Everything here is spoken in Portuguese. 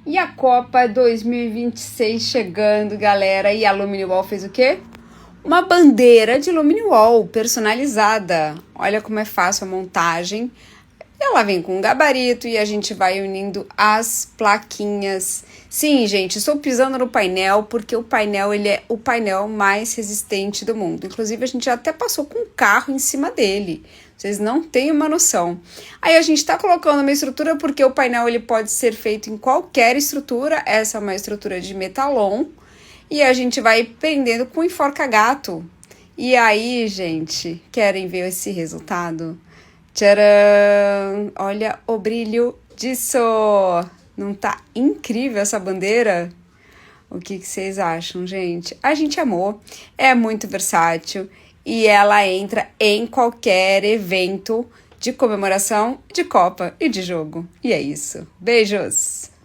E a Copa 2026 chegando, galera. E a Aluminium Wall fez o quê? Uma bandeira de Aluminium Wall personalizada. Olha como é fácil a montagem. Ela vem com um gabarito e a gente vai unindo as plaquinhas. Sim, gente, estou pisando no painel porque o painel ele é o painel mais resistente do mundo. Inclusive, a gente já até passou com um carro em cima dele. Vocês não têm uma noção. Aí a gente está colocando uma estrutura porque o painel ele pode ser feito em qualquer estrutura. Essa é uma estrutura de metalon. E a gente vai prendendo com enforca-gato. E aí, gente, querem ver esse resultado? Tcharam! Olha o brilho disso! Não tá incrível essa bandeira? O que vocês acham, gente? A gente amou, é muito versátil e ela entra em qualquer evento de comemoração de Copa e de jogo. E é isso. Beijos!